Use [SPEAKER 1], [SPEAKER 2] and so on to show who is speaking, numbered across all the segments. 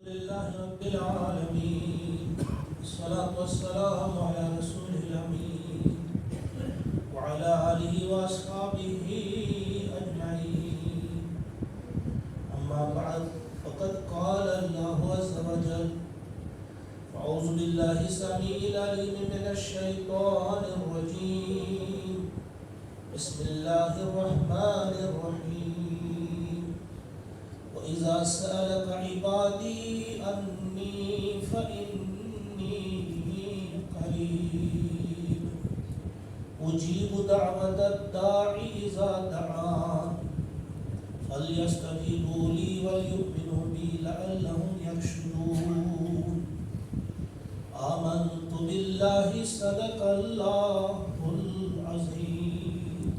[SPEAKER 1] لله رب العالمين، الصلاة والسلام على رسوله الأمين وعلى آله وأصحابه أجمعين. أما بعد، فقد قال الله عز وجل: أعوذ بالله السميع العليم من الشيطان الرجيم، بسم الله الرحمن الرحيم. وإذا سألك عبادي أني فإني قريب أجيب دعوة الداع إذا دعان فليستجيبوا لي وليؤمنوا بي لعلهم يرشدون. آمنت بالله صدق الله العظيم.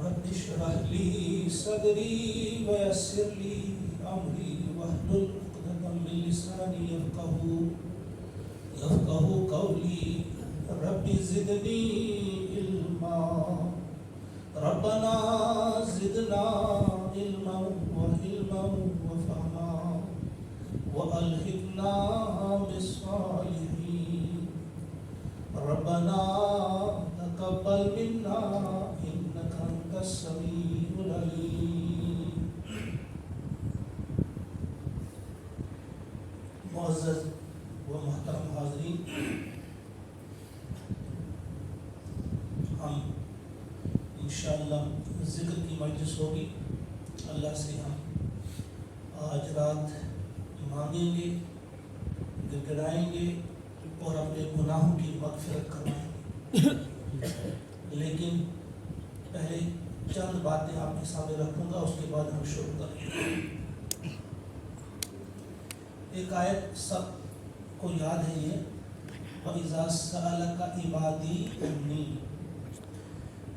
[SPEAKER 1] رب اشرح لي صدري ويسر لي أمري واحلل عقدة من لساني يفقهوا قولي. رب زدني علما. ربنا زدنا علما وفهما وألحقنا بالصالحين. ربنا تقبل منا إنك أنت السميع العليم. معزز و محترم حاضرین، ہم انشاءاللہ ذکر کی مجلس ہوگی. اللہ سے ہم آج رات مانگیں گے، گڑگڑائیں گے اور اپنے گناہوں کی مغفرت کروائیں گے. لیکن پہلے چند باتیں آپ کے سامنے رکھوں گا، اس کے بعد ہم شروع کریں گے. ایک آیت سب کو یاد ہے، یہ وَإِذَا سَأَلَكَ عِبَادِي عَنِّي.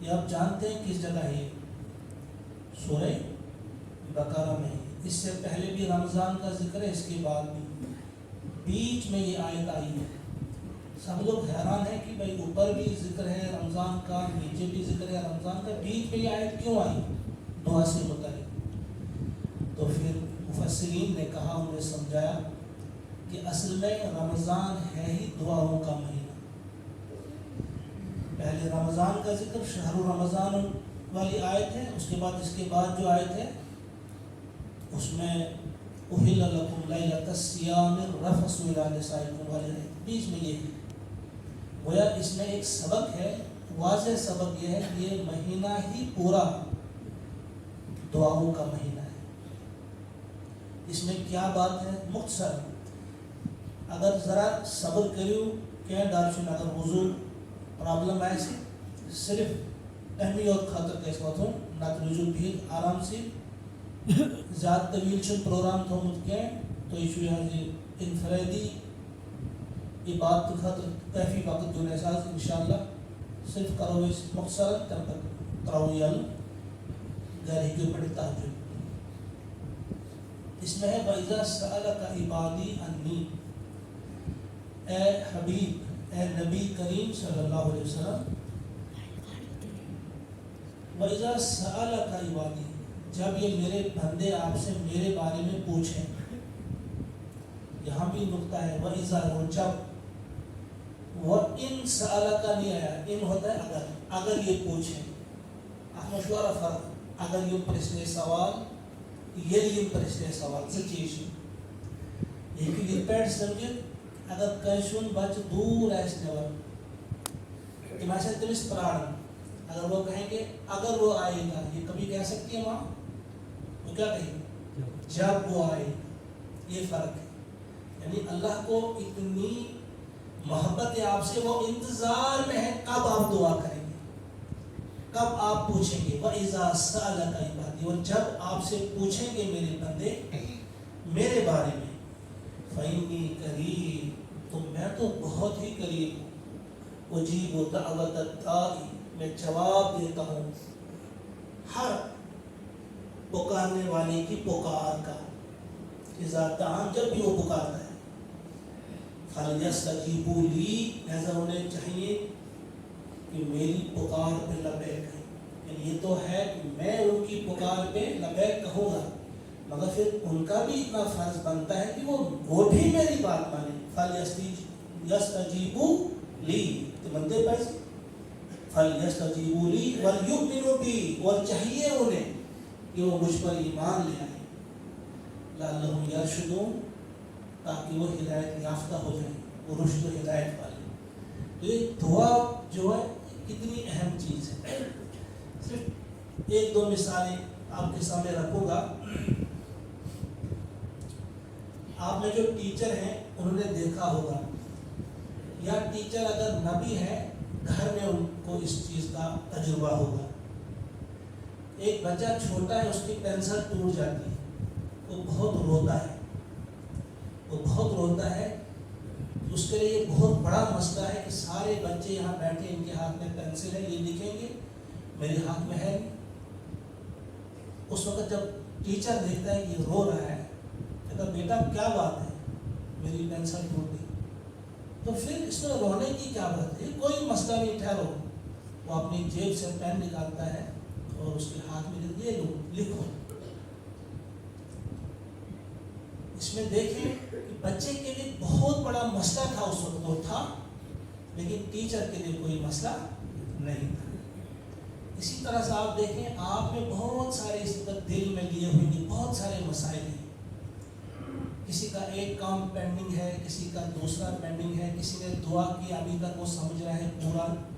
[SPEAKER 1] یہ آپ جانتے ہیں کس جگہ ہے؟ سورہ بقرہ میں. اس سے پہلے بھی رمضان کا ذکر ہے، اس کے بعد بھی بیچ میں یہ آیت آئی ہے. سب لوگ حیران ہیں کہ بھائی اوپر بھی ذکر ہے رمضان کا، نیچے بھی ذکر ہے رمضان کا، بیچ میں یہ آیت کیوں آئی دعا سے متعلق؟ تو پھر مفسرین نے کہا، انہوں نے سمجھایا کہ اصل میں رمضان ہے ہی دعاؤں کا مہینہ. پہلے رمضان کا ذکر شہر رمضان والی آیت ہے، اس کے بعد جو آیت ہے اس میں احل لکم لیلۃ الصیام الرفث الی نسائکم والی آیت بیچ میں یہ ہے. گویا اس میں ایک سبق ہے، واضح سبق یہ ہے کہ یہ مہینہ ہی پورا دعاؤں کا مہینہ ہے. اس میں کیا بات ہے؟ مختصر اگر ذرا صبر کریو کیا دارشن اگر وضو پرابلم ایسی صرف اہمیت خاطر کیس بات ہوں نہ رجوع بھی آرام سے زیادہ طویل چن پروگرام تھومت کیا تو ایشو یہاں جی انفرادی یہ بات خاطر کافی وقت جو احساس انشاءاللہ صرف کرو اس مختصر تب تک تراویل گھر ہی کے بڑے تحجد. اس میں ہے وَإِذَا سَأَلَكَ عِبَادِي عَنِّي. اے حبیب، اے نبی کریم صلی اللہ علیہ وسلم، وَإِذَا سَأَلَكَ عِبَادِي، جب یہ میرے بندے آپ سے میرے بارے میں پوچھیں. یہاں بھی نقطہ ہے وَإِذَا، وہ جب. وَإِن سَأَلَكَ نہیں آیا، ان ہوتا ہے اگر یہ پوچھیں. مشورہ فرق، اگر یہ پرشنے سوال یہ پرشنے سوال سچیشن یہ پیٹ سمجھے. اگر کیشن بچ دور ایس نیور تم ایسے تمس پران، اگر وہ کہیں گے اگر وہ آئے گا، یہ کبھی کہہ سکتی ہے ماں؟ وہ کیا کہیں گے؟ جب وہ آئے گا. یہ فرق ہے. یعنی اللہ کو اتنی محبت ہے آپ سے، وہ انتظار میں ہے کب آپ دعا کریں گے، کب آپ پوچھیں گے. وَإِذَا سَأَلَكَ عِبَادِي، اور جب آپ سے پوچھیں گے میرے بندے میرے بارے میں، فَإِنِّي قَرِيبٌ، تو میں تو بہت ہی قریب ہوں. اجیب دعوت الداعی، میں جواب دیتا ہوں ہر پکارنے والے کی پکار کا. اذا دعان، جب بھی وہ پکارتا ہے. فَلْيَسْتَجِيبُوا لِي، ایسا انہیں چاہیے کہ میری پکار پہ لبیک ہے. یہ تو ہے کہ میں ان کی پکار پہ لبیک کہوں گا، مگر پھر ان کا بھی اتنا فرض بنتا ہے کہ وہ بھی میری بات مانے. فَلْيَسْتَجِيبُوا لِي تو بندے پیسے فَلْيَسْتَجِيبُوا لِي وَلْيُؤْمِنُوا بِي اور چاہیے انہیں کہ وہ مجھ پر ایمان لے آئیں. لَعَلَّهُمْ يَرْشُدُونَ تاکہ وہ ہدایت یافتہ ہو جائیں, وہ رشد و ہدایت والے. تو یہ دعا جو ہے کتنی اہم چیز ہے. صرف ایک دو مثالیں آپ کے سامنے رکھوں گا. آپ میں جو ٹیچر ہیں انہوں نے دیکھا ہوگا, یا ٹیچر اگر نبی ہے گھر میں ان کو اس چیز کا تجربہ ہوگا. ایک بچہ چھوٹا ہے, اس کی پینسل ٹوٹ جاتی ہے, وہ بہت روتا ہے. اس کے لیے یہ بہت بڑا مسئلہ ہے کہ سارے بچے یہاں بیٹھے, ان کے ہاتھ میں پینسل ہے, یہ لکھیں گے, میرے ہاتھ میں ہے. اس وقت جب ٹیچر دیکھتا ہے کہ یہ رو رہا ہے, کہتا بیٹا کیا بات ہے, میری پینسل ٹوٹ گئی. تو پھر اس میں رونے کی کیا بات ہے, کوئی مسئلہ نہیں, ٹھہرو. وہ اپنی جیب سے پین نکالتا ہے اور اس کے ہاتھ میں یہ لو, لکھو. اس میں دیکھیں کہ بچے کے لیے بہت بڑا مسئلہ تھا اس وقت, وہ تھا, لیکن ٹیچر کے لیے کوئی مسئلہ نہیں تھا. اسی طرح سے آپ دیکھیں آپ میں بہت سارے اس وقت دل میں لیے ہوئے کہ بہت سارے مسائل ہیں. کسی کا ایک کام پینڈنگ ہے, کسی کا دوسرا پینڈنگ ہے, کسی نے دعا کی ابھی تک وہ سمجھ رہا ہے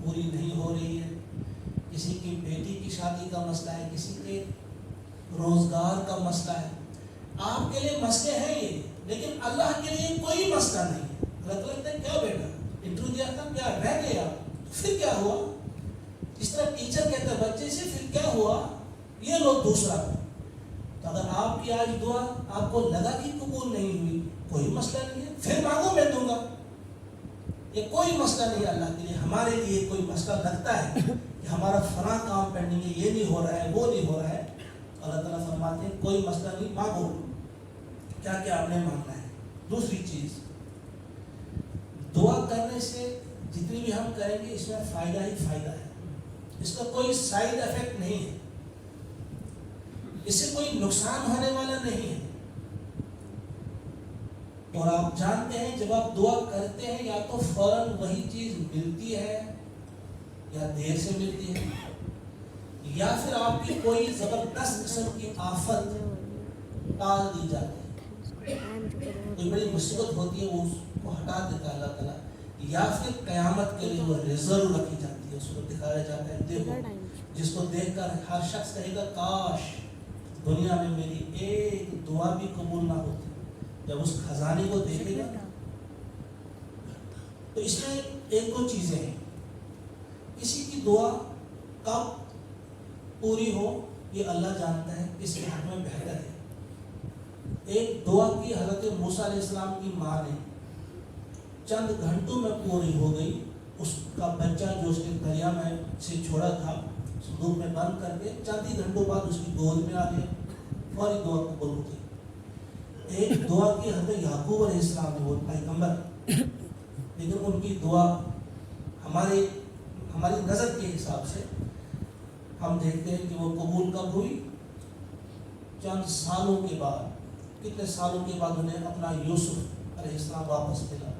[SPEAKER 1] پوری نہیں ہو رہی ہے, کسی کی بیٹی کی شادی کا مسئلہ ہے, کسی کے روزگار کا مسئلہ ہے. آپ کے لیے مسئلے ہیں یہ, لیکن اللہ کے لیے کوئی مسئلہ نہیں ہے. اللہ تعالیٰ کیا بیٹا انٹرویو دیا تھا, کیا رہ گیا, پھر کیا ہوا. اس طرح ٹیچر کہتا ہے بچے سے, پھر کیا ہوا, یہ لو دوسرا. تو اگر آپ کی آج دعا آپ کو لگا کہ قبول نہیں ہوئی, کوئی مسئلہ نہیں ہے, پھر مانگو میں دوں گا. یہ کوئی مسئلہ نہیں ہے اللہ کے لیے. ہمارے لیے کوئی مسئلہ لگتا ہے کہ ہمارا فلاں کام پینڈنگ ہے, یہ نہیں ہو رہا ہے, وہ نہیں ہو رہا ہے. اللہ تعالیٰ فرماتے ہیں کوئی مسئلہ نہیں, مانگو کیا کیا آپ نے مانگنا ہے. دوسری چیز, دعا کرنے سے جتنی بھی ہم کریں گے اس میں فائدہ ہی فائدہ ہے, اس کا کوئی سائیڈ افیکٹ نہیں ہے, اس سے کوئی نقصان ہونے والا نہیں ہے. اور آپ جانتے ہیں جب آپ دعا کرتے ہیں یا تو فوراً وہی چیز ملتی ہے یا دیر سے ملتی ہے, یا پھر آپ کی کوئی زبردست قسم کی آفت ٹال دی جاتی ہے, کوئی بڑی مصیبت ہوتی ہے وہ اس کو ہٹا دیتا ہے اللہ تعالیٰ, یا پھر قیامت کے لیے وہ ریزرو رکھی جاتی ہے, اس کو دکھایا جاتا ہے. دیکھو جس کو دیکھ کر ہر شخص کہے گا کاش دنیا میں میری ایک دعا بھی قبول نہ ہوتی. جب اس خزانے کو دیکھے گا تو اس میں ایک دو چیزیں ہیں. کسی کی دعا کب پوری ہو یہ اللہ جانتا ہے, اس کے حق میں بہتر ہے. ایک دعا کی حضرت موسیٰ علیہ السلام کی ماں نے چند گھنٹوں میں پوری ہو گئی. اس کا بچہ جو اس نے دریا میں سے چھوڑا تھا صندوق میں بند کر کے, چند ہی گھنٹوں بعد اس کی گود میں آ گیا, فوری دعا قبول ہو گئی. ایک دعا کی حضرت یعقوب علیہ السلام نے, وہ پیغمبر, لیکن ان کی دعا ہماری نظر کے حساب سے ہم دیکھتے ہیں کہ وہ قبول کب ہوئی, چند سالوں کے بعد. کتنے سالوں کے بعد انہیں اپنا یوسف علیہ السلام واپس ملا.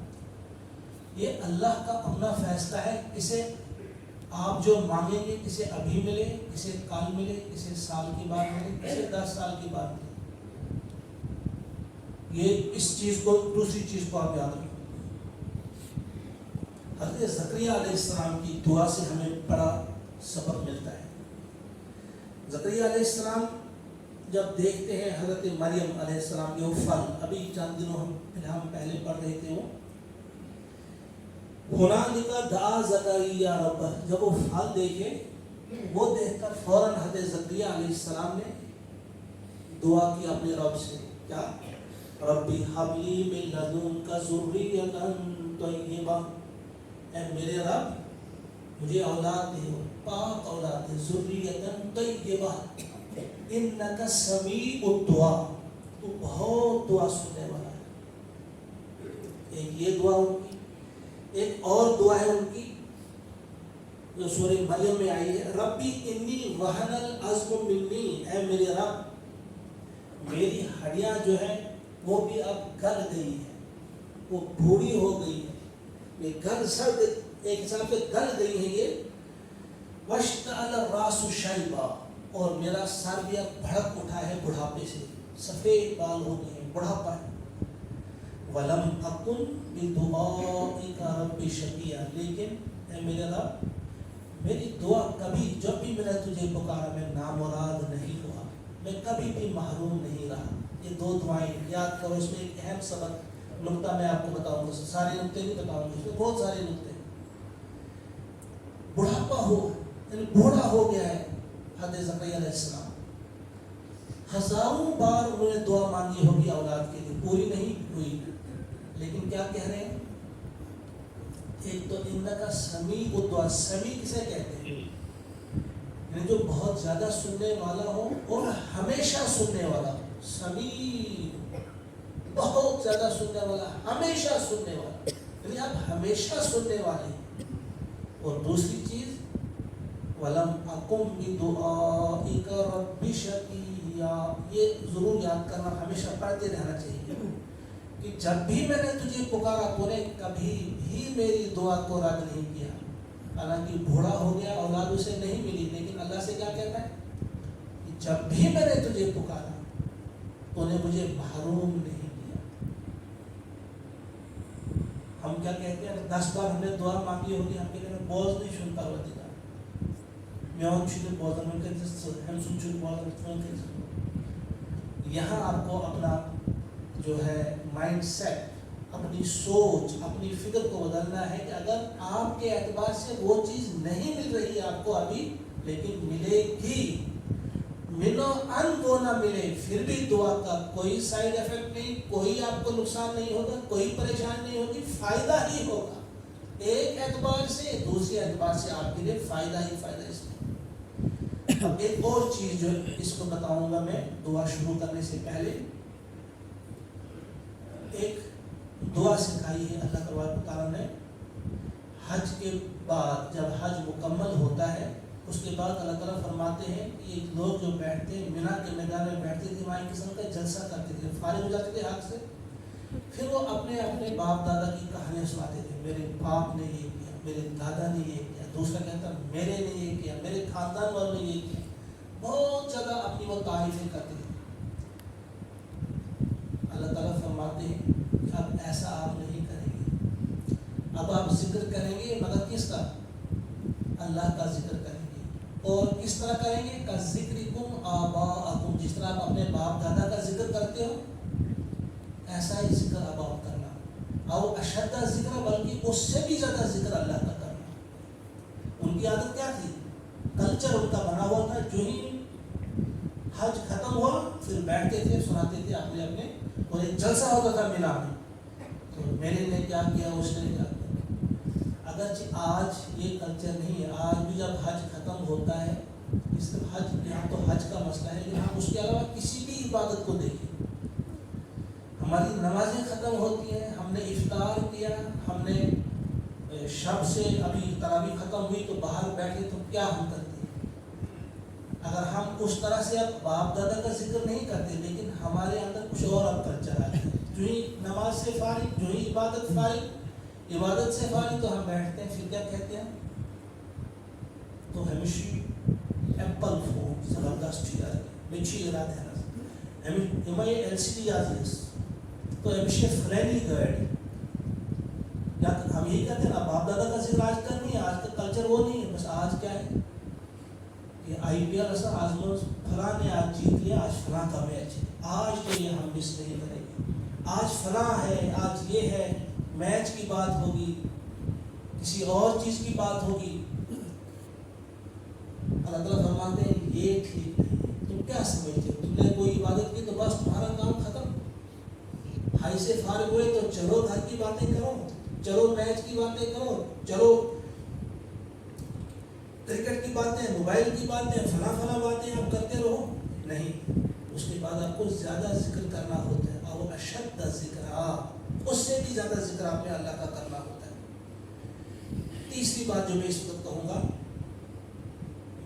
[SPEAKER 1] یہ اللہ کا اپنا فیصلہ ہے, کسے آپ جو مانگیں گے, کسے ابھی ملے, کسے کل ملے, کسے سال کے بعد ملے, کسے 10 سال کے بعد ملے. یہ اس چیز کو, دوسری چیز کو آپ یاد رکھیں. حضرت زکریا علیہ السلام کی دعا سے ہمیں بڑا سبق ملتا ہے. زکریا علیہ السلام جب دیکھتے ہیں حضرت مریم علیہ السلام کے وہ پھل, ابھی چند دنوں ہم پہلے پڑھ رہے تھے, وہ ہنالک دعا زکریا ربہ, جب وہ پھل دیکھے وہ دیکھ کر فوراً حضرت زکریا علیہ السلام نے دعا کی اپنے رب سے, کیا ربی ہب لی من لدنک ذریۃ طیبہ, اے میرے رب مجھے اولاد دے, پاک اولاد دے, ذریۃ طیبہ انک سمیع الدعاء, تو بہت دعا سننے والا ہے. ایک یہ دعا ان کی. ایک اور دعا ہے ان کی جو سورہ مریم میں آئی ہے, ربی انی وہن العظم منی, اے میرے رب میری ہڈیاں جو ہیں وہ بھی اب گل گئی ہیں, وہ بوڑھی ہو گئی ہے, یہ گل سب ایک حساب سے گل گئی ہے یہ. واشتعل الراس شیبا, اور میرا سر بھی اب بھڑک اٹھا ہے بڑھاپے سے, سفید بال ہو گئے ہیں, بڑھاپا ہے. ولم اکن بدعائک رب شقیا, لیکن اے میرے رب میری دعا کبھی, جب بھی میں نے تجھے پکارا میں نامراد نہیں ہوا, میں کبھی بھی محروم نہیں رہا. یہ دو دعائیں یاد کرو, اس میں ایک اہم سبق نقطہ میں آپ کو بتاؤں گا, سارے نقطے نہیں بتاؤں گا, اس میں بہت سارے نقطے. بڑھاپا ہو یعنی بوڑھا ہو گیا ہے حضرت زکریا علیہ السلام, ہزاروں بار انہوں نے دعا مانگی ہوگی اولاد کے لیے, پوری نہیں ہوئی, لیکن کیا کہہ رہے ہیں, ایک تو انکا سمیع الدعاء, سمیع کسے کہتے ہیں, یعنی جو بہت زیادہ سننے والا ہو اور ہمیشہ سننے والا ہو. سمیع بہت زیادہ سننے والا, ہمیشہ سننے والا, یعنی آپ ہمیشہ سننے والے. اور دوسری چیز وَلَمْ أَقُمْ بِدُعَائِكَ رَبِّ شَقِيًّا, یہ ضرور یاد کرنا, ہمیشہ پڑھتے رہنا چاہیے کہ جب بھی میں نے تجھے پکارا تو نے کبھی بھی میری دعا کو رد نہیں کیا. حالانکہ بوڑھا ہو گیا, اولاد اسے نہیں ملی, لیکن اللہ سے کیا کہتا ہے کہ جب بھی میں نے تجھے پکارا تو نے مجھے محروم نہیں کیا. ہم کیا کہتے ہیں, 10 بار ہم نے دعا مانگی ہوگی, ہم کہتے ہیں بوز نہیں سنتا ہوا دیتا, یہاں آپ کو اپنا جو ہے مائنڈ سیٹ, اپنی سوچ, اپنی فکر کو بدلنا ہے کہ اگر آپ کے اعتبار سے وہ چیز نہیں مل رہی ہے آپ کو ابھی, لیکن ملے گی, ملو ان وہ نہ ملے, پھر بھی دعا کا کوئی سائیڈ افیکٹ نہیں, کوئی آپ کو نقصان نہیں ہوگا, کوئی پریشان نہیں ہوگی, فائدہ ہی ہوگا. ایک اعتبار سے دوسرے اعتبار سے آپ کے لیے فائدہ ہی فائدہ. اس میں اب ایک اور چیز جو اس کو بتاؤں گا میں دعا شروع کرنے سے پہلے, ایک دعا سکھائی ہے اللہ تبارک و تعالیٰ نے حج کے بعد. جب حج مکمل ہوتا ہے اس کے بعد اللہ تعالیٰ فرماتے ہیں کہ یہ لوگ جو بیٹھتے ہیں مینا کے میدان میں بیٹھتے تھے, وہاں ایک قسم کا جلسہ کرتے تھے, فارغ ہو جاتے تھے حج سے, پھر وہ اپنے اپنے باپ دادا کی کہانیاں سناتے تھے. میرے باپ نے یہ کیا, میرے دادا نے یہ کیا, دوسرا کہتا میرے نے یہ کیا, میرے خاندان والوں نے یہ کیا, بہت زیادہ اپنی وہ تعریفیں کرتے تھے. اللہ تعالیٰ فرماتے ہیں کہ اب ایسا آپ نہیں کریں گے, اب آپ ذکر کریں گے مگر کس کا, اللہ کا ذکر کریں گے. اور کس طرح کریں گے, کا ذکرکم آباءکم, جس طرح آپ اپنے باپ دادا کا ذکر کرتے ہو ایسا ہی ذکر اب آپ کرنا, اور اشد ذکر, بلکہ اس سے بھی زیادہ ذکر اللہ کا کرنا. ان کی عادت کیا تھی, کلچر ان کا بنا ہوا تھا, جو ہی حج ختم ہوا پھر بیٹھتے تھے, سناتے تھے اپنے اپنے, اور ایک جلسہ ہوتا تھا مینا میں, تو میرے نے کیا کیا, اس نے کیا کیا. اگرچہ آج یہ کلچر نہیں ہے, آج بھی جب حج ختم ہوتا ہے, اس حج یہاں تو حج کا مسئلہ ہے, لیکن ہم اس کے علاوہ کسی بھی عبادت کو دیکھیں, ہماری نمازیں ختم ہوتی ہیں, ہم نے افطار کیا, ہم نے شب سے ابھی تراویح ختم ہوئی تو باہر بیٹھے, تو کیا ہم کرتے ہیں. اگر ہم اس طرح سے اب باپ دادا کا ذکر نہیں کرتے, لیکن ہمارے اندر کچھ اور اب کلچر آ گیا, جو ہی نماز سے فارغ, جو ہی عبادت فارغ, عبادت سے فارغ, تو ہم بیٹھتے ہیں, پھر کیا کہتے ہیں, تو ہمیشہ ایپل فون زبردست یار مچھی ارادہ ہے ہمیں ایل سی ڈی آزیز, تو ہمیشہ فرینڈلی گائڈ, یا ہم یہی کہتے ہیں نا, باپ دادا کا ذکر آج کل نہیں ہے, آج کا کلچر وہ نہیں ہے. بس آج کیا ہے کہ آئی پی ایل اثر, آج فلاں نے آج جیت لیا, آج فلاں کا میچ ہے, آج تو یہ ہم مس نہیں کریں گے, آج فلاں ہے, آج یہ ہے, میچ کی بات ہوگی, کسی اور چیز کی بات ہوگی. اللہ تعالیٰ فرماتے ہیں یہ ٹھیک نہیں ہے. تم کیا سمجھتے ہو, تم نے کوئی عبادت کی تو بس تمہارا کام ختم, بھائی سے فارغ ہوئے تو چلو گھر کی باتیں کرو, چلو میچ کی باتیں کرو, چلو کرکٹ کی باتیں, موبائل کی باتیں, فلاں فلاں باتیں آپ کرتے رہو. نہیں, اس کے بعد آپ کو زیادہ ذکر کرنا ہوتا ہے, اور اشد ذکر, اس سے بھی زیادہ ذکر آپ نے اللہ کا کرنا ہوتا ہے. تیسری بات جو میں اس وقت کہوں گا,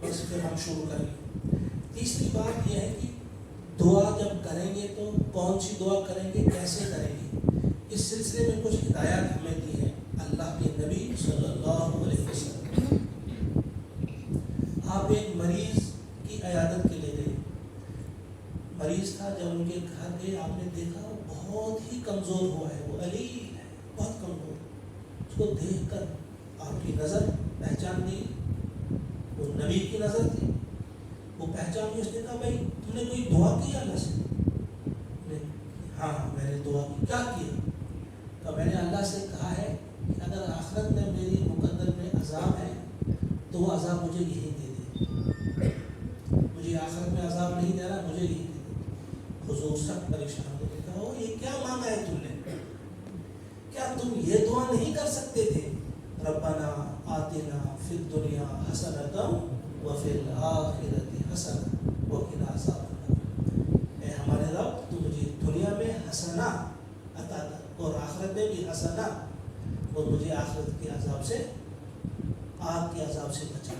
[SPEAKER 1] بس پھر ہم شروع کریں گے. تیسری بات یہ ہے کہ دعا جب کریں گے تو کون سی دعا کریں گے، کیسے کریں گے، اس سلسلے میں کچھ ہدایات ہمیں دی ہیں اللہ کے نبی صلی اللہ علیہ وسلم۔ آپ ایک مریض کی عیادت کے لیے گئے، مریض تھا، جب ان کے گھر گئے آپ نے دیکھا وہ بہت ہی کمزور ہوا ہے، وہ علیل ہے، بہت کمزور۔ اس کو دیکھ کر آپ کی نظر پہچان گئی، وہ نبی کی نظر تھی، وہ پہچان گئی۔ اس نے کہا بھائی تم نے کوئی دعا کی اللہ سے؟ ہاں میں نے دعا کی۔ کیا کیا؟ تو میں نے اللہ سے کہا ہے کہ اگر آخرت میں میری مقدر میں عذاب ہے تو وہ عذاب مجھے یہی دے دے، مجھے آخرت میں عذاب نہیں دے رہا، مجھے یہی دے دے۔ حضور سخت پریشان ہو گئے، کہا یہ کیا مانگا ہے تم نے؟ کیا تم یہ دعا نہیں کر سکتے تھے؟ ربنا آتنا فی الدنیا حسنۃ وفی الآخرۃ حسنۃ وقنا عذاب النار۔ اے ہمارے رب تو مجھے دنیا میں حسنہ عطا کر اور آخرت میں بھی حسنہ، اور مجھے آخرت کے عذاب سے، آگ کے عذاب سے بچا۔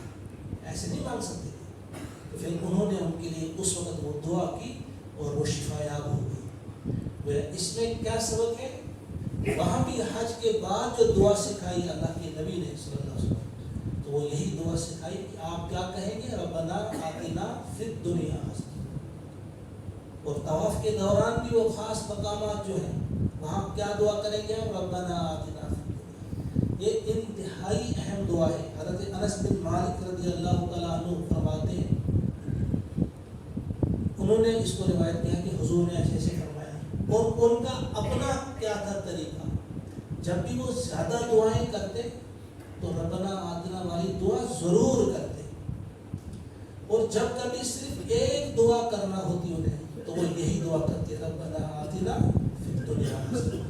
[SPEAKER 1] ایسے نہیں مانگ سکتے تھے۔ تو پھر انہوں نے ان کے لیے اس وقت وہ دعا کی اور وہ شفا یاب ہو گئی۔ اس میں کیا سبق ہے؟ وہاں بھی حج کے بعد جو دعا سکھائی اللہ کے نبی نے صلی اللہ علیہ وسلم، تو وہ یہی دعا سکھائی کہ آپ کیا کہیں گے، ربنا آتنا فی الدنیا حسنہ۔ اور طواف کے دوران بھی وہ خاص مقامات جو ہیں وہاں کیا دعا کریں گے، ربنا آتنا فی الدنیا۔ یہ انتہائی اہم دعا ہے۔ حضرت انس بن مالک رضی اللہ تعالیٰ عنہ فرماتے ہیں، انہوں نے اس کو روایت کیا کہ حضور نے ایسے ایسے فرمایا، اور ان کا اپنا کیا تھا طریقہ، جب بھی وہ زیادہ دعائیں کرتے تو ربنا آتنا والی دعا ضرور کرتے، اور جب کبھی صرف ایک دعا کرنا ہوتی انہیں تو وہ یہی دعا کرتے، ربنا آتنا فی الدنیا حسنہ۔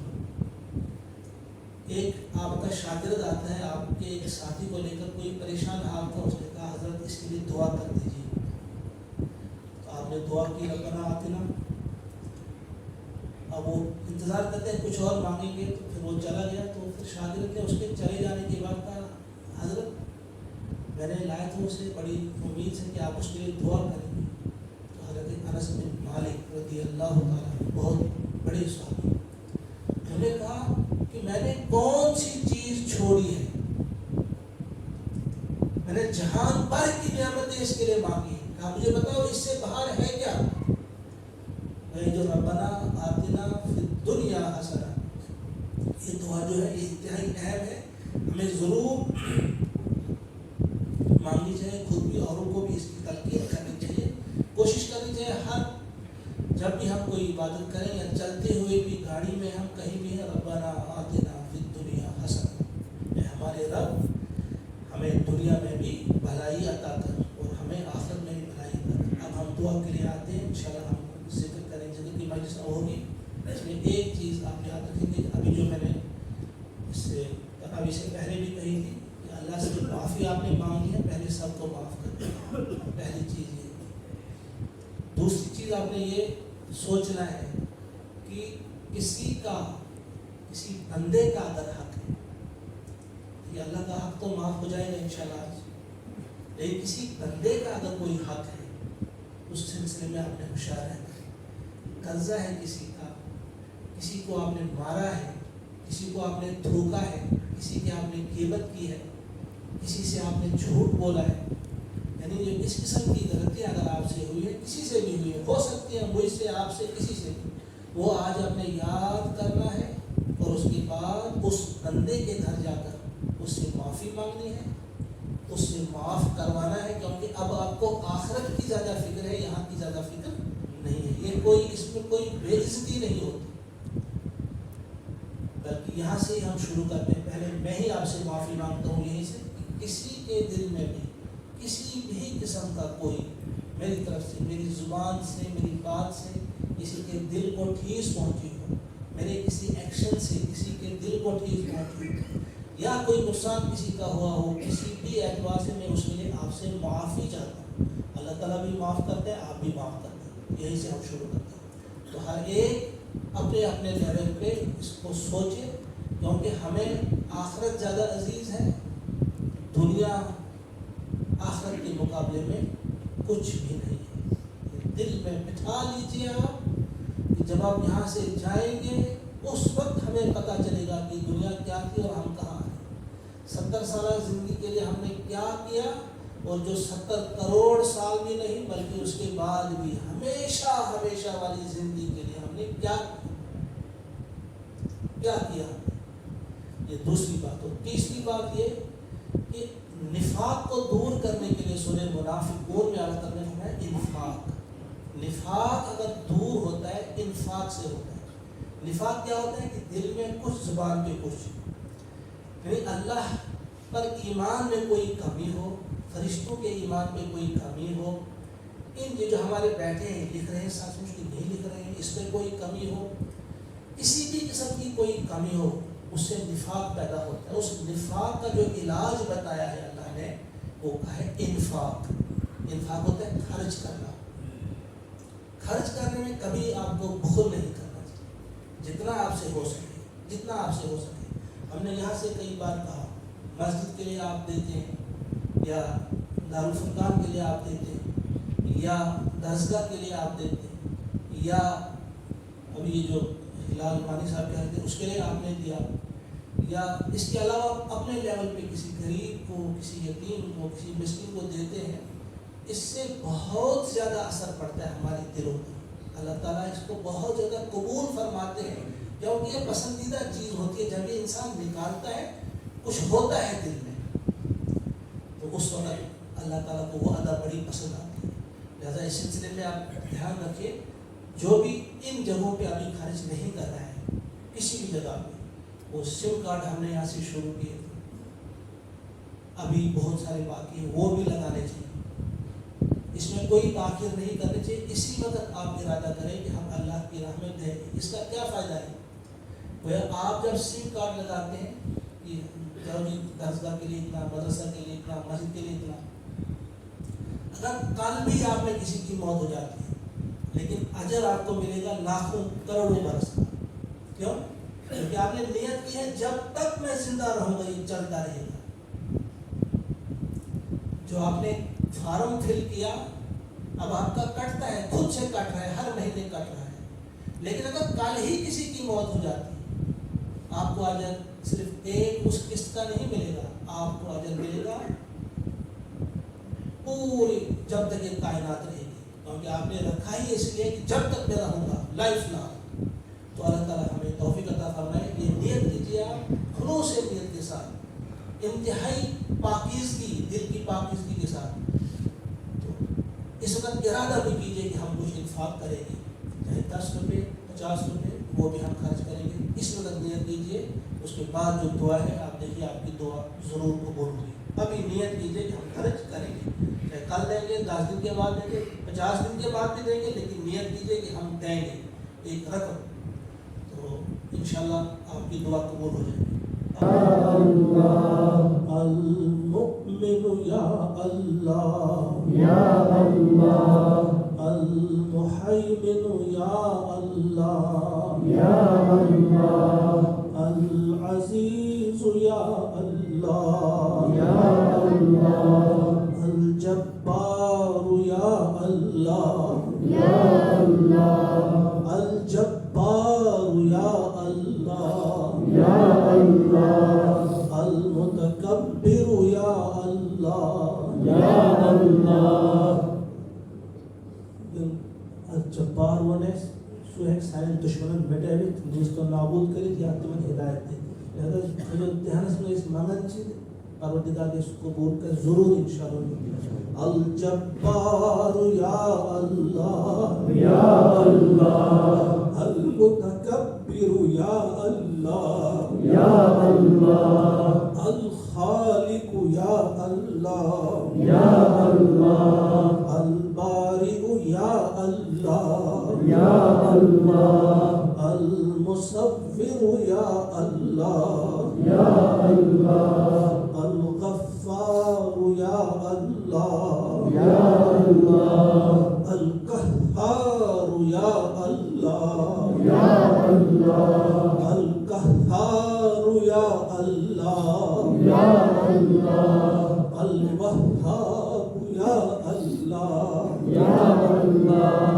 [SPEAKER 1] ایک آپ کا شاگرد آتا ہے، آپ کے ایک ساتھی کو لے کر کوئی پریشان حال تھا، اس نے کہا حضرت اس کے لیے دعا کر دیجیے۔ تو آپ نے دعا کی ربنا آتنا۔ اب وہ انتظار کرتے ہیں کچھ اور مانگیں گے، تو پھر وہ چلا گیا۔ تو پھر شاگرد نے اس کے چلے جانے کے بعد کہا حضرت میں نے لایا تھا اسے بڑی امید سے کہ آپ اس کے لیے دعا کریں گے۔ تو حضرت انس بن مالک رضی اللہ تعالیٰ بہت بڑے صحابی، انہوں نے کہا کہ میں نے کون سی چیز چھوڑی ہے، میں نے جہان بھر کی نعمتیں اس کے لیے مانگی ہیں، کہا مجھے بتاؤ اس سے باہر ہے کیا؟ جو ربنا آتنا فی الدنیا حسنہ، یہ دعا جو ہے یہ انتہائی اہم ہے، ہمیں ضرور مانگنی چاہیے، خود بھی اوروں کو بھی اس کی تلقین کرنی چاہیے، کوشش کرنی چاہیے ہر جب بھی ہم کوئی عبادت کریں یا چلتے ہوئے بھی گاڑی میں ہم کہیں بھی ہیں، ربنا آتنا فی الدنیا حسنہ، اے ہمارے رب ہمیں دنیا میں بھی بھلائی عطا کر اور ہمیں آخرت میں بھی بھلائی کر۔ اب ہم دعا کے لیے آتے ہیں، انشاءاللہ ہم ذکر کریں جگہ کی مجلس ہوگی، اس میں ایک چیز آپ یاد رکھیں گے، ابھی جو میں نے اس سے ابھی سے پہلے بھی کہی تھی کہ اللہ سے جو معافی آپ نے مانگی ہے پہلے سب کو معاف کر دیں، پہلی چیز یہ۔ دوسری چیز آپ نے یہ سوچنا ہے کہ کسی بندے کا اگر حق ہے، یہ اللہ کا حق تو معاف ہو جائے گا انشاءاللہ آج، لیکن کسی بندے کا اگر کوئی حق ہے اس سلسلے میں آپ نے ہوشیار رہنا ہے۔ قرضہ ہے کسی کا، کسی کو آپ نے مارا ہے، کسی کو آپ نے دھوکا ہے، کسی کی آپ نے غیبت کی ہے، کسی سے آپ نے جھوٹ بولا ہے، یعنی جو اس قسم کی غلطیاں اگر آپ سے ہوئی ہے، کسی سے بھی ہوئی ہے، ہو سکتی ہے مجھ سے، آپ سے، کسی سے، وہ آج آپ نے یاد کرنا ہے اور اس کے بعد اس بندے کے گھر جا کر اس سے معافی مانگنی ہے، اس سے معاف کروانا ہے، کیونکہ اب آپ کو آخرت کی زیادہ فکر ہے، یہاں کی زیادہ فکر نہیں ہے۔ یہ کوئی اس میں کوئی بے عزتی نہیں ہوتی، بلکہ یہاں سے ہم شروع کرتے ہیں۔ پہلے میں ہی آپ سے معافی مانگتا ہوں یہیں سے، کسی کے دل میں بھی کسی بھی قسم کا کوئی میری طرف سے، میری زبان سے، میری بات سے کسی کے دل کو ٹھیس پہنچی ہو، میرے کسی ایکشن سے کسی کے دل کو ٹھیس پہنچی ہو، یا کوئی نقصان کسی کا ہوا ہو، کسی بھی اعتبار سے میں اس کے لیے آپ سے معافی چاہتا ہوں۔ اللہ تعالیٰ بھی معاف کرتے ہیں، آپ بھی معاف کرتے ہیں، یہیں سے ہم شروع کرتے ہیں۔ تو ہر ایک اپنے اپنے لیول پہ اس کو سوچے، کیونکہ ہمیں آخرت زیادہ عزیز ہے، دنیا آخرت کے مقابلے میں کچھ بھی نہیں ہے۔ دل میں بٹھا لیجیے آپ کہ جب آپ یہاں سے جائیں گے اس وقت ہمیں پتہ چلے گا کہ دنیا کیا تھی اور ہم کہاں ہیں. 70 سالہ زندگی کے لیے ہم نے کیا کیا, اور جو 70 کروڑ سال بھی نہیں بلکہ اس کے بعد بھی ہمیشہ ہمیشہ والی زندگی کے لیے ہم نے کیا کیا. یہ دوسری بات. اور تیسری بات یہ کہ نفاق کو دور کرنے کے لیے سورہ منافقون میں اللہ تعالیٰ نے فرمایا انفاق. نفاق اگر دور ہوتا ہے انفاق سے ہوتا ہے. نفاق کیا ہوتا ہے کہ دل میں کچھ, زبان پہ کچھ, یعنی اللہ پر ایمان میں کوئی کمی ہو, فرشتوں کے ایمان میں کوئی کمی ہو, ان یہ جو ہمارے بیٹھے ہیں لکھ رہے ہیں سچ مچ نہیں لکھ رہے ہیں اس میں کوئی کمی ہو, کسی بھی قسم کی کوئی کمی ہو, اس سے نفاق پیدا ہوتا ہے. اس نفاق کا جو علاج بتایا ہے اللہ نے وہ کہا ہے انفاق. انفاق ہوتا ہے خرچ کرنا. خرچ کرنے میں کبھی آپ کو بخل نہیں کرنا چاہیے, جتنا آپ سے ہو سکے, جتنا آپ سے ہو سکے. ہم نے یہاں سے کئی بار کہا مسجد کے لیے آپ دیتے ہیں, یا دارالفرقان کے لیے آپ دیتے ہیں, یا درسگاہ کے لیے آپ دیتے ہیں, یا ابھی یہ جو ہلال مانی صاحب کہتے ہیں اس کے لیے آپ نے دیا, یا اس کے علاوہ اپنے لیول پہ کسی غریب کو, کسی یتیم کو, کسی مسکین کو دیتے ہیں, اس سے بہت زیادہ اثر پڑتا ہے ہمارے دلوں پر. اللہ تعالیٰ اس کو بہت زیادہ قبول فرماتے ہیں کیونکہ یہ پسندیدہ چیز ہوتی ہے. جب یہ انسان نکالتا ہے کچھ ہوتا ہے دل میں تو اس وقت اللہ تعالیٰ کو وہ ادا بڑی پسند آتی ہے. لہٰذا اس سلسلے میں آپ دھیان رکھیے, جو بھی ان جگہوں پہ ابھی خرچ نہیں کر رہا ہے کسی بھی جگہ پہ, وہ سم کارڈ ہم نے یہاں سے شروع کیے تھے, ابھی بہت سارے باقی ہیں, وہ بھی لگانے چاہیے. اس میں کوئی تاخیر نہیں کرنی چاہیے. اسی وقت آپ ارادہ کریں کہ ہم اللہ کی راہ میں دیں. اس کا کیا فائدہ ہے؟ وہ آپ جب سم کارڈ لگاتے ہیں کہ درسگاہ کے لیے اتنا, مدرسہ کے لیے اتنا, مسجد کے لیے اتنا, اگر کل بھی آپ میں کسی کی موت ہو جاتی ہے لیکن اجر آپ کو ملے گا لاکھوں کروڑوں برس کا. کیوں؟ کیونکہ آپ نے نیت کی ہے جب تک میں زندہ رہوں گا یہ چلتا رہے گا. جو آپ نے فارم فل کیا اب آپ کا کٹتا ہے, خود سے کٹ رہا ہے, ہر مہینے کٹ رہا ہے, لیکن اگر کل ہی کسی کی موت ہو جاتی آپ کو اجر صرف ایک اس قسط کا نہیں ملے گا, آپ کو اجر ملے گا پوری جب تک یہ کائنات رہے گی. کیونکہ آپ نے رکھا ہی اس لیے کہ جب تک میں رہوں گا, لائف لانگ. تو اللہ تعالیٰ ہمیں توفیق عطا فرمائے. یہ نیت کیجیے آپ خلوص نیت کے ساتھ, انتہائی پاکیزگی, دل کی پاکیزگی کے ساتھ. تو اس وقت ارادہ بھی کیجیے کہ ہم کچھ انفاق کریں گے, چاہے 10 روپے 50 روپے وہ بھی ہم خرچ کریں گے. اس وقت نیت کیجیے, اس کے بعد جو دعا ہے آپ دیکھیے آپ کی دعا ضرور قبول ہوگی. ابھی نیت کیجیے کہ ہم خرچ کریں گے, چاہے کل دیں گے, 10 دن کے بعد دیں گے, 50 دن کے بعد بھی دیں گے, لیکن نیت کیجیے کہ ہم دیں گے ایک رقم. تو انشاءاللہ آپ کی دعا قبول ہو جائے گی. المؤمن یا اللہ یا اللہ, المحیمن یا اللہ یا اللہ, العزیز یا اللہ یا اللہ, الجبار یا اللہ یا اللہ, الجبار یا اللہ یا اللہ, المتکبر یا اللہ یا اللہ. الجبار ونه سوهک سائن دشمنان مٹاوی نیست و نابود کرید یا تمہیں ہدایت دے. لہذا جو دھیانس میں اس مانگن چیز پروردگار اس قبول کر ضرور انشاءاللہ. الجبار یا اللہ یا اللہ, المتکبر یا اللہ یا اللہ, الخالق یا اللہ یا اللہ, البارئ یا اللہ یا اللہ, المصور یا اللہ یا اللہ, الغفار یا اللہ یا اللہ, القہار یا اللہ یا اللہ, القہار یا اللہ یا اللہ, الوہاب یا اللہ یا اللہ.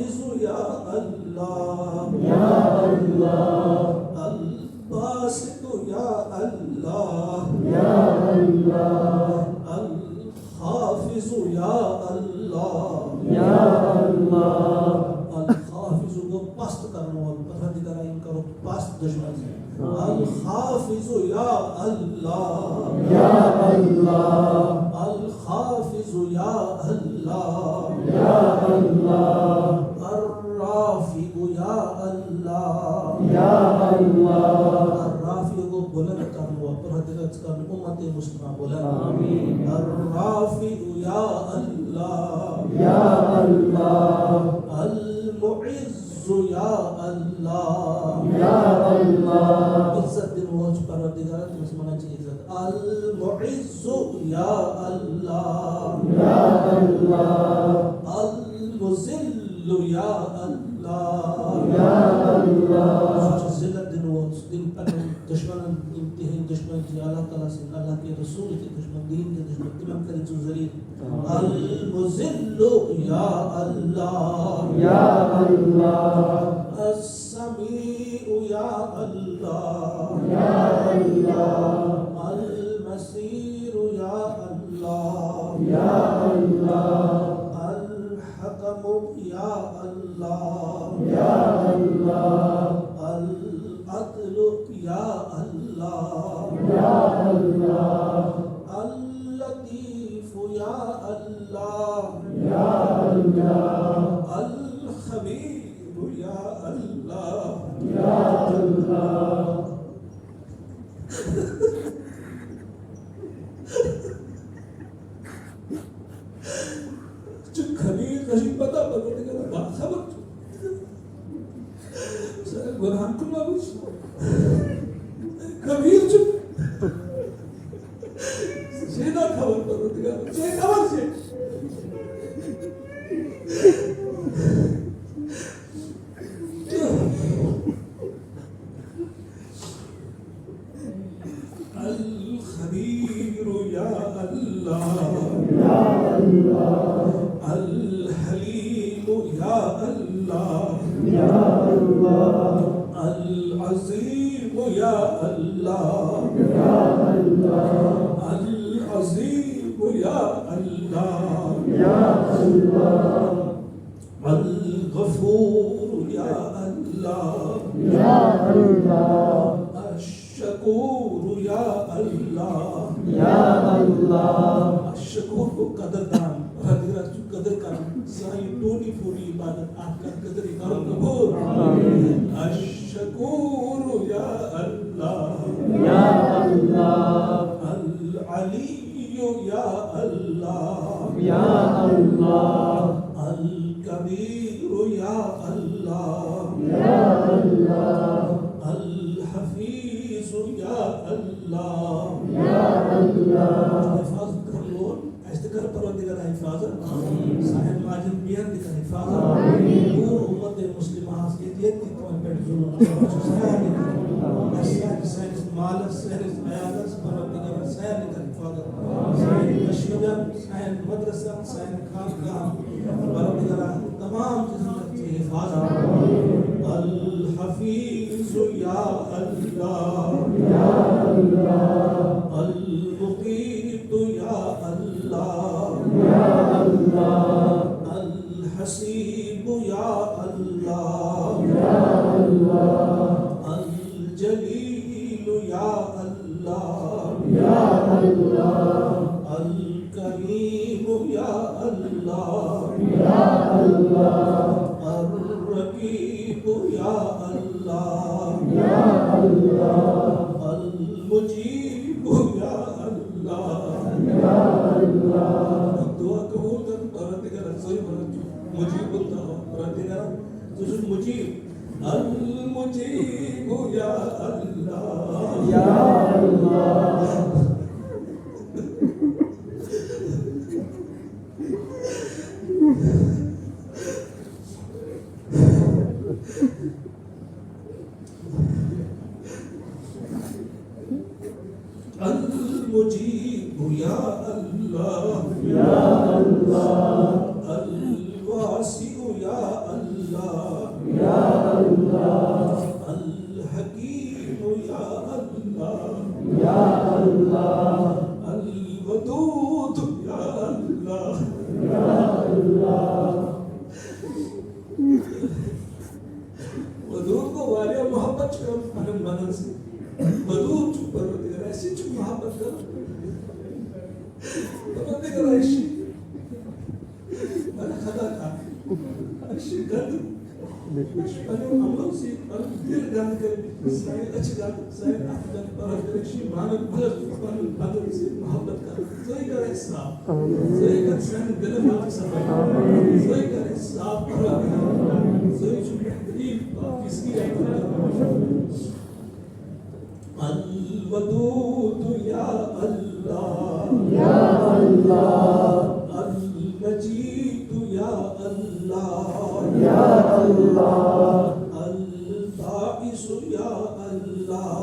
[SPEAKER 1] الحافظ یا اللہ
[SPEAKER 2] یا اللہ
[SPEAKER 1] الباسط یا اللہ
[SPEAKER 2] یا اللہ
[SPEAKER 1] الحافظ یا اللہ
[SPEAKER 2] یا اللہ
[SPEAKER 1] الحافظ کو پست کرنا اور پرہیزگار ان کرو پست دشمن سے الحافظ یا اللہ
[SPEAKER 2] یا اللہ
[SPEAKER 1] الحافظ یا اللہ
[SPEAKER 2] یا اللہ
[SPEAKER 1] الرافع یا اللہ
[SPEAKER 2] یا اللہ
[SPEAKER 1] الرافع کو بلند کرنا اور پرہیزگار کرنا امت مسلمہ بلند
[SPEAKER 2] آمین
[SPEAKER 1] الرافع یا اللہ
[SPEAKER 2] یا اللہ
[SPEAKER 1] المعز یا اللہ
[SPEAKER 2] یا اللہ
[SPEAKER 1] عزت دن ہوچ پروردگار مسلمان کی عزت المعز یا اللہ
[SPEAKER 2] یا اللہ
[SPEAKER 1] المذل یا اللہ
[SPEAKER 2] یا اللہ
[SPEAKER 1] ذلت دن ہوچ دن پر دشمن انتہائی دشمن کی اللہ تعالیٰ سے اللہ کے رسول کے دشمن دین کے دشمن تمام کریں جو ذریع المذل یا اللہ
[SPEAKER 2] یا اللہ
[SPEAKER 1] السمیع یا اللہ
[SPEAKER 2] یا اللہ
[SPEAKER 1] المسیر یا اللہ
[SPEAKER 2] یا اللہ
[SPEAKER 1] الحکم یا اللہ
[SPEAKER 2] یا اللہ
[SPEAKER 1] العدل یا اللہ
[SPEAKER 2] یا اللہ
[SPEAKER 1] اللطیف یا اللہ
[SPEAKER 2] یا اللہ
[SPEAKER 1] الخبیر یا اللہ
[SPEAKER 2] یا اللہ
[SPEAKER 1] جو خبیر کشی پتا پکڑنے کا بات خبر سر گرہان کل بابوش خبیر چپ سیدھا خبر پکڑنے کا چاہے خبر سے الخبیر یا اللہ
[SPEAKER 2] یا اللہ
[SPEAKER 1] الحلیم یا اللہ
[SPEAKER 2] یا اللہ
[SPEAKER 1] العظیم یا اللہ
[SPEAKER 2] یا اللہ
[SPEAKER 1] العظیم یا اللہ
[SPEAKER 2] یا اللہ
[SPEAKER 1] الغفور یا اللہ
[SPEAKER 2] یا اللہ
[SPEAKER 1] الشکور یا اللہ
[SPEAKER 2] یا اللہ
[SPEAKER 1] الشکور کو قدر دان حضرت قدر کرم سائی ٹوٹی پھوٹی عبادت آپ کا قدر کرو قبول الشکور یا اللہ
[SPEAKER 2] یا اللہ
[SPEAKER 1] العلی یا اللہ
[SPEAKER 2] یا اللہ
[SPEAKER 1] الکبیر یا اللہ
[SPEAKER 2] یا اللہ
[SPEAKER 1] الحفیظ یا اللہ
[SPEAKER 2] یا اللہ
[SPEAKER 1] حفاظت کر لو ایسے کر پروردگار حفاظت صاحب ماجد بیان دکھا حفاظت
[SPEAKER 2] آمین
[SPEAKER 1] پور امت مسلمہ کی دیت کی تو پیٹ ظلم سائنس مالس سائنس عیادت پروردگار سائنس حفاظت سائنس مشیدن سائنس مدرسہ سائنس خانقاہ پروردگار تمام چیزوں کی حفاظت الحفیظ یا اللہ
[SPEAKER 2] یا اللہ
[SPEAKER 1] المقیت یا اللہ
[SPEAKER 2] یا اللہ
[SPEAKER 1] الحسیب یا اللہ
[SPEAKER 2] یا اللہ
[SPEAKER 1] الجلیل یا اللہ
[SPEAKER 2] یا اللہ
[SPEAKER 1] الکریم یا اللہ
[SPEAKER 2] یا اللہ
[SPEAKER 1] الرقیب یا اللہ
[SPEAKER 2] یا اللہ
[SPEAKER 1] المجیب یا اللہ
[SPEAKER 2] یا اللہ
[SPEAKER 1] دعا قبول کر پروردگار صحیح بنا مجیب اللہ پروردگار تو مجیب المجیب یا اللہ
[SPEAKER 2] یا اللہ
[SPEAKER 1] المجيب يا الله
[SPEAKER 2] یا اللہ
[SPEAKER 1] الواسع يا الله
[SPEAKER 3] محبت کرو من من سے مدود چپ پروردگار ایسی چپ محبت کرو پروردگار ایسی من خطا کار ایسی گرد پنو عملوں سے پنو دل گند کر سائر اچھ گند سائر افضل پروردگار ایسی مانت بلد پنو بدل سے محبت کر زوئی کر اصلاف زوئی کر سائر دل مات صفحہ زوئی کر اصلاف پروردگار زوئی چپ بہترین کس کی الودود یا اللہ
[SPEAKER 2] یا اللہ
[SPEAKER 3] المجید یا اللہ
[SPEAKER 2] یا اللہ
[SPEAKER 3] الباعث یا اللہ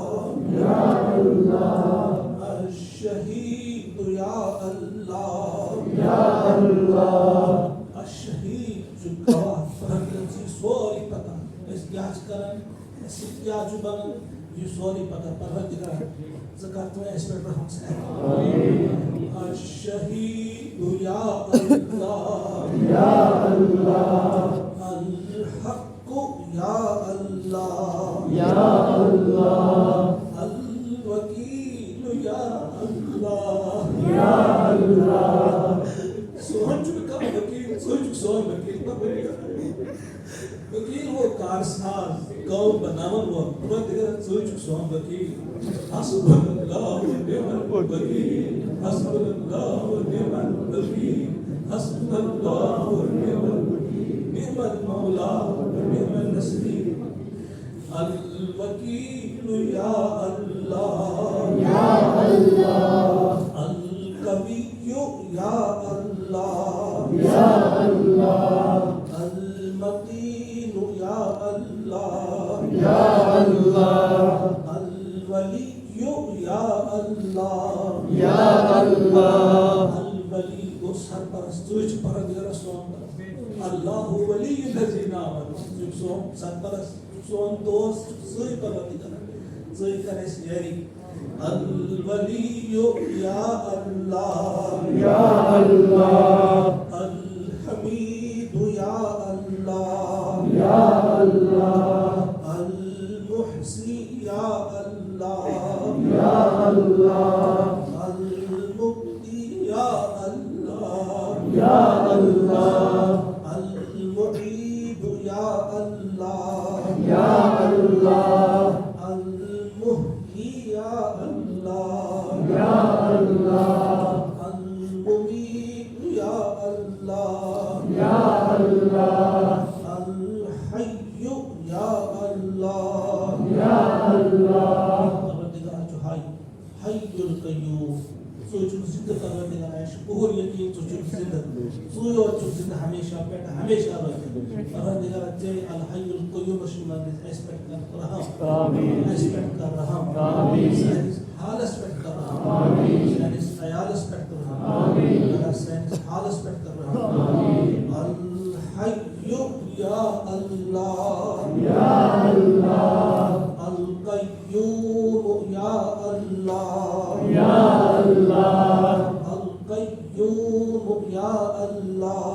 [SPEAKER 2] یا اللہ
[SPEAKER 3] الشہید یا اللہ
[SPEAKER 2] یا اللہ
[SPEAKER 3] الشہید جو گواہ فرنگی سوری پتا اس گیاج کرن اس گیاج بنن یہ سوری پتا پروردگار زکات میں اس پر رحم سے الشہید یا اللہ
[SPEAKER 2] یا اللہ
[SPEAKER 3] الحق یا اللہ
[SPEAKER 2] یا اللہ
[SPEAKER 3] الوکیل یا اللہ
[SPEAKER 2] یا اللہ
[SPEAKER 3] سوہن چکا وکیل سوہن چک سوہن وکیل وکیل وہ کارساز قوم بناون وہ پروردگار سوہن چک سوہن وکیل حسب اللہ و نعم الوکیل حسب اللہ و نعم الوکیل حسب اللہ و نعم الوکیل نعم المولا و نعم النصير الوکیل یا اللہ
[SPEAKER 2] یا اللہ
[SPEAKER 3] القوی یا اللہ
[SPEAKER 2] یا اللہ
[SPEAKER 3] المتین یا اللہ
[SPEAKER 2] یا اللہ
[SPEAKER 3] الولی یا اللہ
[SPEAKER 2] یا اللہ
[SPEAKER 3] الولی وہ سرپرست جو پروردگار سون اللہ ولی الذین آمنوا جو سون سرپرست سون دوست زوی پروردگار زوی کرے یاری الولی یا اللہ
[SPEAKER 2] یا اللہ
[SPEAKER 3] الحمید یا اللہ
[SPEAKER 2] یا اللہ
[SPEAKER 3] المحصی یا اللہ
[SPEAKER 2] یا اللہ
[SPEAKER 3] المبدی یا اللہ
[SPEAKER 2] یا اللہ
[SPEAKER 3] المعید یا اللہ
[SPEAKER 2] یا اللہ
[SPEAKER 3] المحیی یا اللہ
[SPEAKER 2] یا اللہ
[SPEAKER 3] المميت يا الله
[SPEAKER 2] یا اللہ
[SPEAKER 3] الحي يا الله
[SPEAKER 2] یا اللہ
[SPEAKER 3] پروردگار جو حي القيوم سوچ زندہ پروردگار ہے شکر یقین تو زندہ سوئی اور جو زندہ ہمیشہ بیٹھا ہمیشہ رہے پروردگار جے الحي القيوم شمال ایسپیکٹ کر رہا ہوں
[SPEAKER 2] آمین
[SPEAKER 3] ایسپیکٹ کر رہا ہوں
[SPEAKER 2] آمین
[SPEAKER 3] حال ایسپیکٹ کر رہا ہوں
[SPEAKER 2] آمین
[SPEAKER 3] یعنی خیال ایسپیکٹ کر رہا ہوں
[SPEAKER 2] آمین
[SPEAKER 3] حال ایسپیکٹ کر رہا ہوں الحي یا اللہ
[SPEAKER 2] یا اللہ
[SPEAKER 3] القیوم یا اللہ
[SPEAKER 2] یا اللہ
[SPEAKER 3] القیوم یا اللہ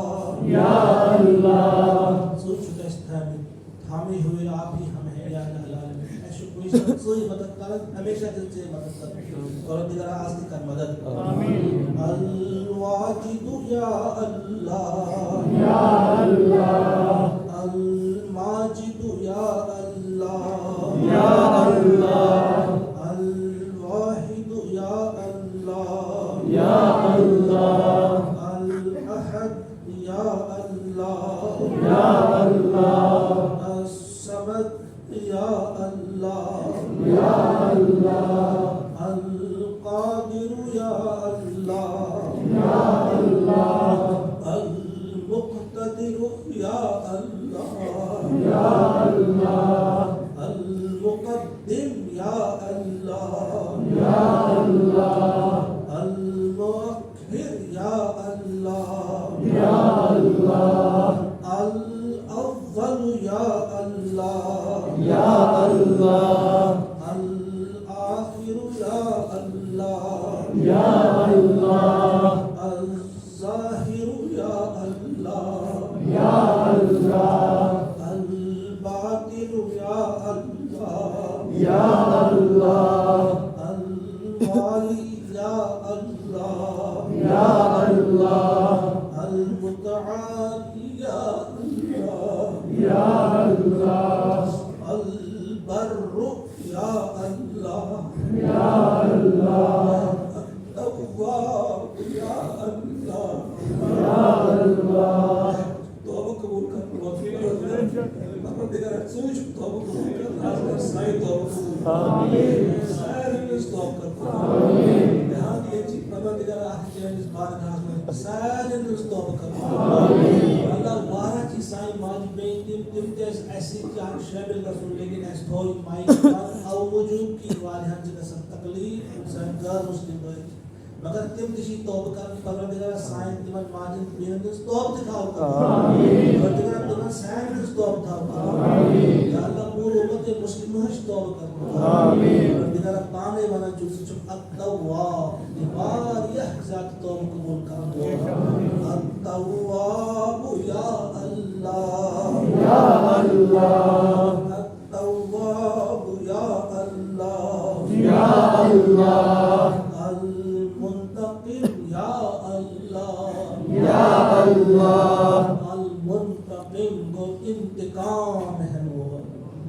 [SPEAKER 2] یا اللہ
[SPEAKER 3] سوچ چکا اس تھامے ہوئے آپ ہی ہم ہیں یا اللہ العالمین ایسے کوئی سوئی مدد کرد ہمیشہ دل سے مدد کرد اور دیگر آز دی کر مدد
[SPEAKER 2] آمین
[SPEAKER 3] الواجد یا اللہ
[SPEAKER 2] یا اللہ
[SPEAKER 3] الماجد یا اللہ
[SPEAKER 2] یا اللہ
[SPEAKER 3] الواحد یا اللہ
[SPEAKER 2] یا اللہ
[SPEAKER 3] الاحد یا اللہ
[SPEAKER 2] یا اللہ
[SPEAKER 3] الصمد یا اللہ
[SPEAKER 2] یا اللہ
[SPEAKER 3] القادر یا اللہ
[SPEAKER 2] یا اللہ
[SPEAKER 3] المقتدر یا اللہ
[SPEAKER 2] یا اللہ
[SPEAKER 3] المقدم یا اللہ
[SPEAKER 2] یا اللہ
[SPEAKER 3] المؤخر یا اللہ
[SPEAKER 2] یا اللہ
[SPEAKER 3] الاول یا اللہ
[SPEAKER 2] یا اللہ
[SPEAKER 3] الآخر یا اللہ
[SPEAKER 2] یا اللہ
[SPEAKER 3] الظاہر یا اللہ
[SPEAKER 2] یا اللہ
[SPEAKER 3] الباطن یا اللہ پروردگار سوچ توبہ قبول کر خاص کر سائیں توبہ قبول کر سارے اس توبہ کر یہاں یہ چیز پروردگار آخر چیز بار خاص میں سارے اس توبہ کر اللہ وارہ چیز سائیں ماج بین تم تیس ایسی جان شامل رسول لیکن اس تھوڑی مائی او موجود کی والیہاں جنہ سب تکلیف انسان غیر مسلم ہوئی مگر تم تشی توبہ کرنے پروردگار سائن تمن ماجن بیندس توبہ دکھاؤ کر پروردگار تمن سائن اس توبہ دکھاؤ کر یا اللہ پورا امت مسلم ہش توبہ کر پروردگار پانے وانا جو چپ التواب دیوار یہ ذات توبہ قبول کر التواب یا اللہ
[SPEAKER 2] یا اللہ
[SPEAKER 3] التواب یا اللہ
[SPEAKER 2] یا اللہ
[SPEAKER 3] المنتقم یا اللہ
[SPEAKER 2] یا اللہ
[SPEAKER 3] المنتقم کو انتقام ہے وہ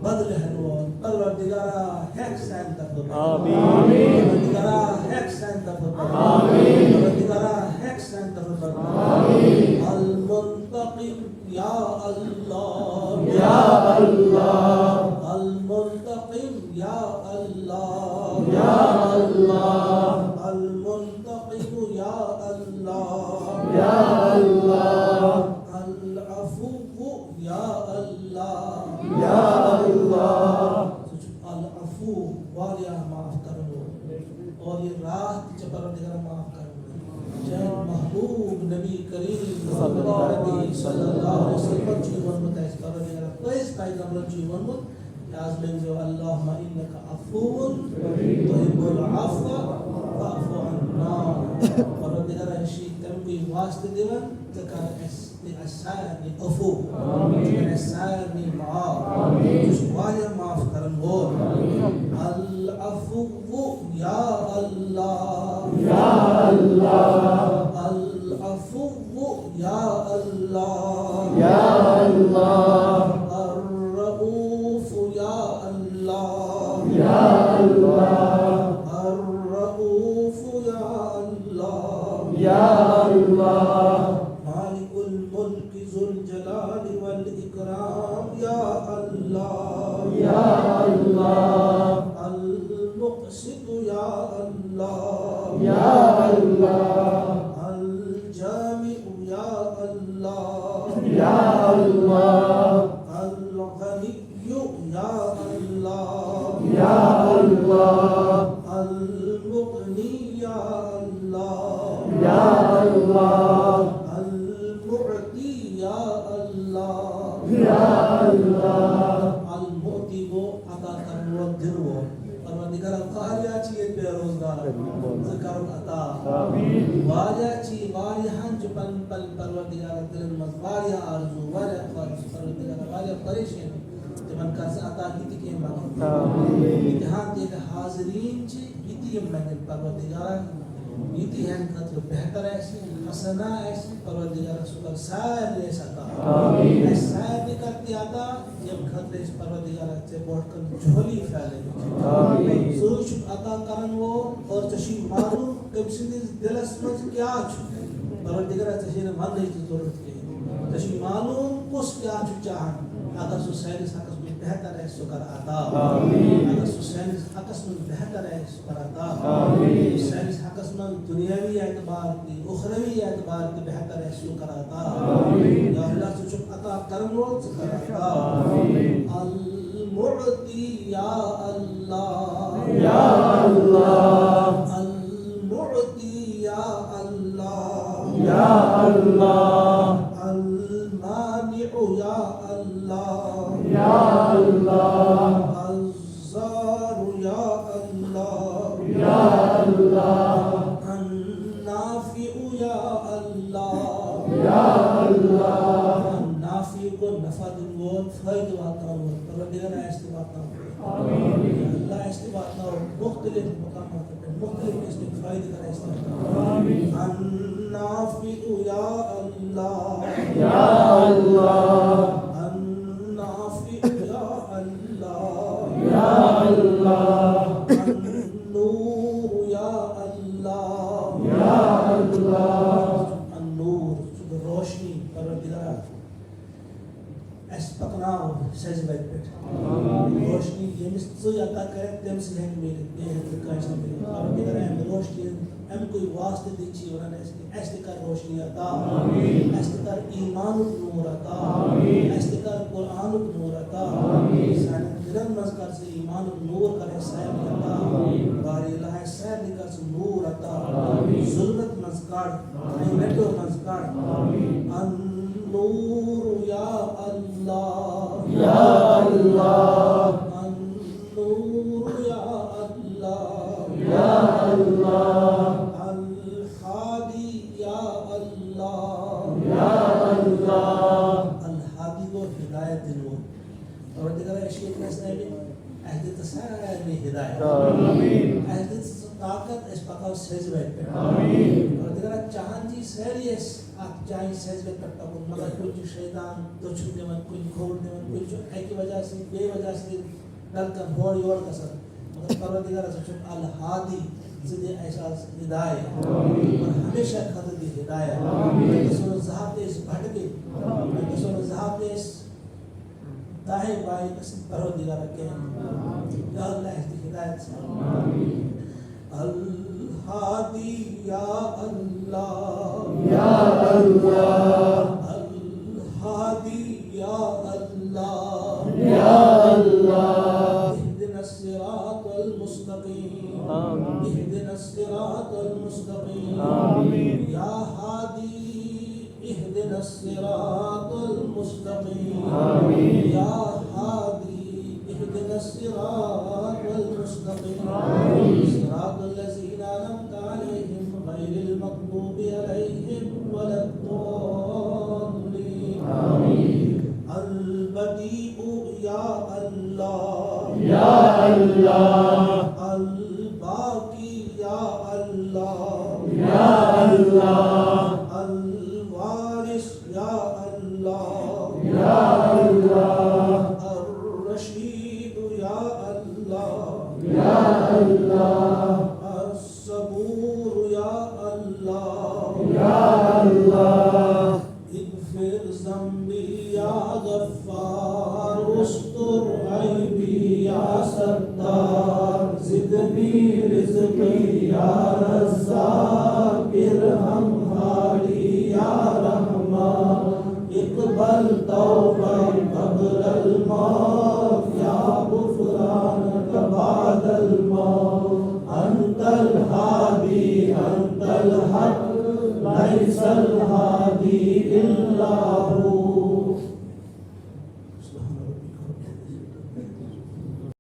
[SPEAKER 3] بدل ہے وہ پروردگارہ حق سین تفضل
[SPEAKER 2] آمین
[SPEAKER 3] پروردگارہ حق سین تفضل
[SPEAKER 2] آمین
[SPEAKER 3] پروردگارہ حق سین تفضل
[SPEAKER 2] آمین
[SPEAKER 3] المنتقم یا اللہ
[SPEAKER 2] یا اللہ
[SPEAKER 3] المنتقم یا اللہ
[SPEAKER 2] یا اللہ
[SPEAKER 3] المنتقم یا اللہ
[SPEAKER 2] یا اللہ
[SPEAKER 3] العفو یا اللہ
[SPEAKER 2] یا اللہ
[SPEAKER 3] العفو والیا معاف کرو اور یہ راہ چ پروردگار معاف کرو جان محبوب نبی کریم صلی اللہ علیہ وسلم جیون متعس پروردگار کوئی پیغمبر جیون مت یاز میں جو اللہم انکا عفو تحب العفو فاعف عنا پروردگار اشی تنبی واسطے دیون تکار اسائنی عفو اسائنی معاف جس واجہ معاف کرن ہو العفو یا اللہ
[SPEAKER 2] یا اللہ
[SPEAKER 3] العفو یا اللہ
[SPEAKER 2] یا اللہ
[SPEAKER 3] الرؤوف یا اللہ
[SPEAKER 2] یا اللہ
[SPEAKER 3] الرؤوف یا اللہ
[SPEAKER 2] یا اللہ
[SPEAKER 3] مالک الملک ذو الجلال والاکرام یا اللہ
[SPEAKER 2] یا اللہ
[SPEAKER 3] المقسط یا اللہ
[SPEAKER 2] یا اللہ
[SPEAKER 3] الجامع یا اللہ
[SPEAKER 2] یا اللہ
[SPEAKER 3] الغنی یا اللہ
[SPEAKER 2] یا اللہ
[SPEAKER 3] المغنی یا اللہ
[SPEAKER 2] یا اللہ
[SPEAKER 3] المعطی یا اللہ
[SPEAKER 2] یا اللہ
[SPEAKER 3] المعطی وہ عطا کرنے وہ دن وہ پروردگار قاریہ چیئے بے روزگار ذکر عطا واریہ چی واریہاں جپن پل پروردگار دل مز واریہ آرزو واریہ خواہش پروردگار واریہ پریشن جمن کرس عطا کیتی کے مانگا امتحان دیکھ حاضرین چی بیتی مانگن پروردگار بیتی ہیں قدر بہتر ایسی حسنہ ایسی پروردگار سکر سائر ایسا عطا سائر بھی کرتی عطا جب قدر اس پروردگار سے بڑھ کر جھولی پھیلے سوچ عطا کرن وہ اور چشی معلوم کم سندیز دل اسمت کیا چھو پروردگار چشی نے من نہیں ضرورت کی چشی معلوم کس کیا چھو چاہن اگر سو سینس حقس میں بہتر ہے سکر عطا اگر سو سینس حقس میں بہتر ہے سکر عطا سینس حقس میں دنیاوی اعتبار کی اخروی اعتبار کی بہتر ہے سکر عطا یا اللہ سے چک عطا کرم رو سکر عطا المعطی یا اللہ
[SPEAKER 2] یا اللہ
[SPEAKER 3] المعطی یا اللہ
[SPEAKER 2] یا اللہ
[SPEAKER 3] المانع یا اللہ
[SPEAKER 2] یا اللہ
[SPEAKER 3] الزار یا اللہ
[SPEAKER 2] یا اللہ
[SPEAKER 3] النافع یا اللہ
[SPEAKER 2] یا اللہ
[SPEAKER 3] النافع کو نفع دن وہ فائدہ آتا ہوں پروردگار استباعت نہ ہو اللہ استباعت نہ ہو مختلف مقامات پر مختلف قسم فائدہ کا استباعت النافع یا اللہ
[SPEAKER 2] یا اللہ
[SPEAKER 3] النافع یا اللہ
[SPEAKER 2] یا اللہ
[SPEAKER 3] النور یا اللہ
[SPEAKER 2] یا اللہ
[SPEAKER 3] النور روشنی پروردگار اس پکناو سجدہ
[SPEAKER 1] روشنی یمس ژٕ عطا کرے تٔمۍ سٕے ہیٚکہِ مِلِتھ بیٚیہِ ہیٚکہِ کٲنٛسہِ نہٕ مِلِتھ پروردگار اَمہِ روشنی اَمہِ کُے واسطہٕ تہِ چھِ وَنان اَسہِ تہِ کر روشنی عطا اَسہِ تہِ کر ایٖمانُک نوٗر عطا اَسہِ تہِ کر قرآنُک نوٗر عطا سانٮ۪ن دِلن منٛز کر ژٕ ایٖمانُک نوٗر کر اَسہِ سارنٕے عطا بارِ الٰہ اَسہِ سارنٕے کر ژٕ نوٗر عطا ظُلمت منٛز کڑ نیٚٹو منٛز کڑ النور یا اللہ
[SPEAKER 2] یا اللہ
[SPEAKER 1] النور یا اللہ
[SPEAKER 2] یا اللہ
[SPEAKER 1] الہادی یا اللہ
[SPEAKER 2] یا اللہ
[SPEAKER 1] الہادی گو ہدایت دِنوول پروردگار اشیاء نسنامی اہل سارنٕے ہدایت اہل طاقت أسۍ پکو سیٚزِ وتہِ پٮ۪ٹھ پروردگار چاہان چھِ سٲری أسۍ اکھ جایہِ سیٚزِ وتہِ پٮ۪ٹھ پکُن مگر کُنہِ چھُ شیطان دٔچھُن دِوان کُنہِ کھوٚر دِوان کُنہِ چھُ اکہِ وجہ سۭتۍ بیٚیہِ وجہ سۭتۍ غلطن ہورٕ یورٕ گژھان مگر پروردگار ژٕ چھُکھ الہادی ژٕ دِ اَسہِ آز ہدایت اور ہمیشہ خٲطرٕ دِ ہدایت مےٚ گژھو نہٕ زٕ ہفتہٕ أسۍ بھٹکٕنۍ مےٚ گژھو نہٕ زٕ ہفتہٕ أسۍ داہے بایہِ گژھٕنۍ پروردگار کینٛہہ یا اللہ اَسہِ دِ ہدایت الہادی یا اللہ
[SPEAKER 2] یا اللہ
[SPEAKER 1] الہادی یا اللہ
[SPEAKER 2] یا اللہ
[SPEAKER 1] اهدنا الصراط المستقيم اهدنا الصراط المستقيم
[SPEAKER 2] آمين
[SPEAKER 1] یا ہادی اهدنا الصراط المستقيم
[SPEAKER 2] آمين
[SPEAKER 1] یا ہادی اهدنا الصراط المستقيم صراط الذين أنعمت عليهم غير المغضوب عليهم ولا الضالين البديع یا اللہ
[SPEAKER 2] یا اللہ